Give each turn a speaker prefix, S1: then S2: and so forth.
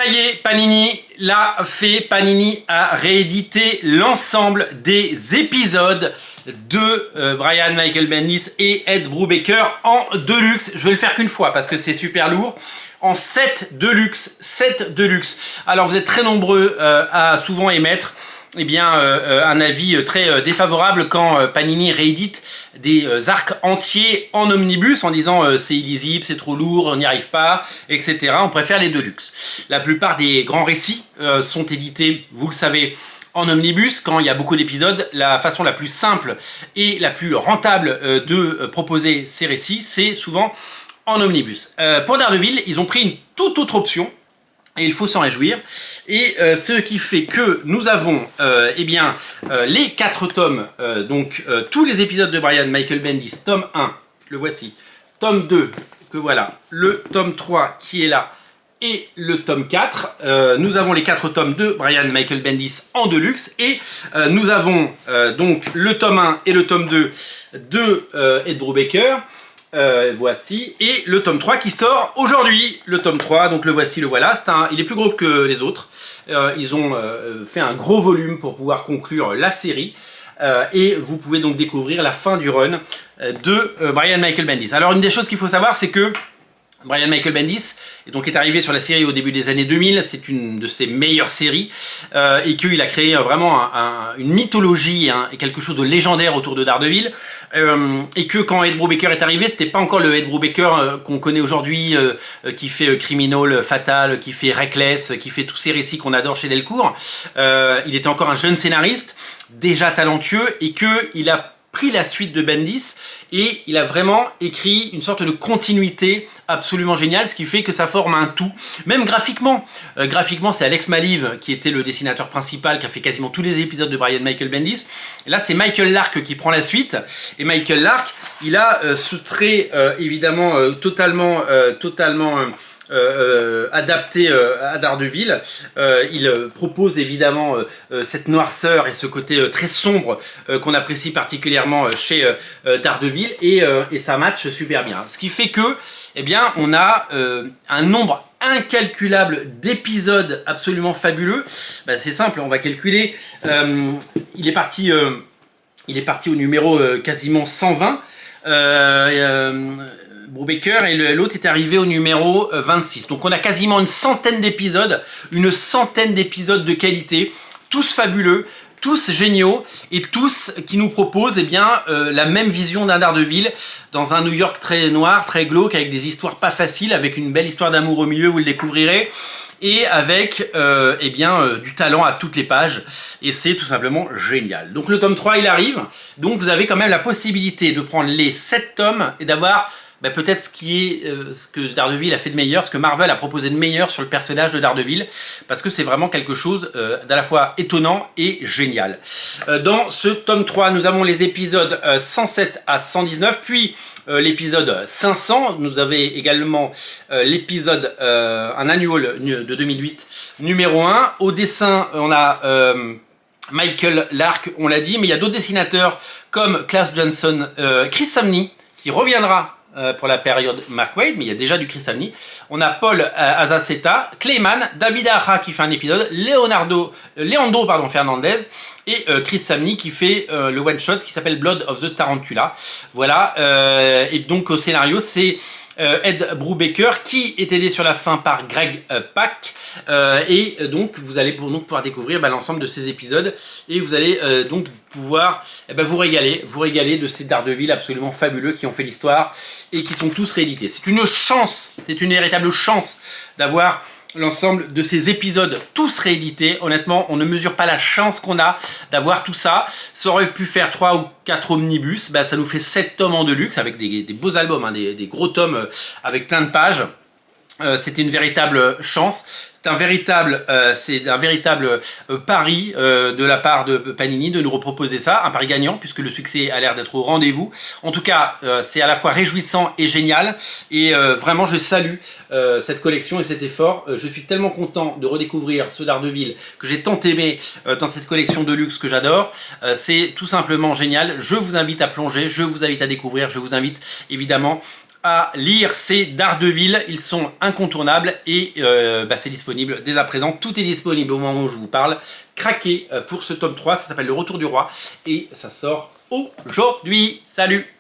S1: Ça y est, Panini l'a fait. Panini a réédité l'ensemble des épisodes de Brian Michael Bendis et Ed Brubaker en deluxe. Je vais le faire qu'une fois parce que c'est super lourd. En 7 deluxe, 7 deluxe. Alors vous êtes très nombreux à souvent émettre un avis très défavorable quand Panini réédite des arcs entiers en omnibus en disant c'est illisible, c'est trop lourd, on n'y arrive pas, etc. On préfère les deluxe. La plupart des grands récits sont édités, vous le savez, en omnibus. Quand il y a beaucoup d'épisodes, la façon la plus simple et la plus rentable de proposer ces récits, c'est souvent en omnibus. Pour Daredevil, ils ont pris une toute autre option. Et il faut s'en réjouir. Et ce qui fait que nous avons les 4 tomes, tous les épisodes de Brian Michael Bendis, tome 1, le voici, tome 2, que voilà, le tome 3 qui est là, et le tome 4. Nous avons les 4 tomes de Brian Michael Bendis en deluxe, et nous avons donc le tome 1 et le tome 2 de Ed Brubaker. Voici, et le tome 3 qui sort aujourd'hui. Le tome 3, donc le voici, le voilà. Il est plus gros que les autres. Ils ont fait un gros volume pour pouvoir conclure la série. Et vous pouvez donc découvrir la fin du run de Brian Michael Bendis. Alors une des choses qu'il faut savoir, c'est que Brian Michael Bendis est arrivé sur la série au début des années 2000, c'est une de ses meilleures séries, et qu'il a créé vraiment une mythologie et quelque chose de légendaire autour de Daredevil, et que quand Ed Brubaker est arrivé, c'était pas encore le Ed Brubaker qu'on connaît aujourd'hui, qui fait Criminal, Fatal, qui fait Reckless, qui fait tous ces récits qu'on adore chez Delcourt. Il était encore un jeune scénariste, déjà talentueux, et qu'il a pris la suite de Bendis et il a vraiment écrit une sorte de continuité absolument géniale, ce qui fait que ça forme un tout, même graphiquement. Graphiquement, c'est Alex Maliv qui était le dessinateur principal, qui a fait quasiment tous les épisodes de Brian Michael Bendis. Et là, c'est Michael Lark qui prend la suite. Et Michael Lark, il a ce trait évidemment totalement adapté à Daredevil. Il propose évidemment cette noirceur et ce côté très sombre qu'on apprécie particulièrement chez Daredevil, et ça match super bien. Ce qui fait que, on a un nombre incalculable d'épisodes absolument fabuleux. C'est simple, on va calculer. Il est parti au numéro quasiment 120. Brubaker, et l'autre est arrivé au numéro 26. Donc on a quasiment une centaine d'épisodes de qualité, tous fabuleux, tous géniaux, et tous qui nous proposent la même vision d'un Daredevil dans un New York très noir, très glauque, avec des histoires pas faciles, avec une belle histoire d'amour au milieu, vous le découvrirez, et avec du talent à toutes les pages, et c'est tout simplement génial. Donc le tome 3 il arrive, donc vous avez quand même la possibilité de prendre les 7 tomes et d'avoir peut-être ce que Daredevil a fait de meilleur, ce que Marvel a proposé de meilleur sur le personnage de Daredevil, parce que c'est vraiment quelque chose d'à la fois étonnant et génial. Dans ce tome 3, nous avons les épisodes 107 à 119, puis l'épisode 500, nous avons également l'épisode, un annual de 2008, numéro 1. Au dessin, on a Michael Lark, on l'a dit, mais il y a d'autres dessinateurs comme Klaus Johnson, Chris Samnee, qui reviendra pour la période Mark Waid, mais il y a déjà du Chris Samnee. On a Paul Azaceta, Clayman, David Aja qui fait un épisode, Leandro Fernandez, et Chris Samnee qui fait le one-shot qui s'appelle Blood of the Tarantula. Voilà, et donc au scénario, c'est Ed Brubaker qui est aidé sur la fin par Greg Pak, et donc vous allez pouvoir découvrir l'ensemble de ces épisodes, et vous allez donc pouvoir vous régaler de ces Daredevil absolument fabuleux qui ont fait l'histoire et qui sont tous réédités. C'est une chance, c'est une véritable chance d'avoir l'ensemble de ces épisodes tous réédités. Honnêtement, on ne mesure pas la chance qu'on a d'avoir tout ça. Ça aurait pu faire 3 ou 4 omnibus, ça nous fait 7 tomes en deluxe avec des beaux albums, des gros tomes avec plein de pages. C'était une véritable chance. C'est un véritable pari de la part de Panini de nous reproposer ça, un pari gagnant puisque le succès a l'air d'être au rendez-vous. En tout cas, c'est à la fois réjouissant et génial, et vraiment je salue cette collection et cet effort. Je suis tellement content de redécouvrir ce Daredevil que j'ai tant aimé dans cette collection de luxe que j'adore. C'est tout simplement génial. Je vous invite à plonger, je vous invite à découvrir, je vous invite évidemment à lire, c'est Daredevil. Ils sont incontournables et c'est disponible dès à présent. Tout est disponible au moment où je vous parle. Craquez pour ce tome 3, ça s'appelle Le Retour du Roi et ça sort aujourd'hui. Salut!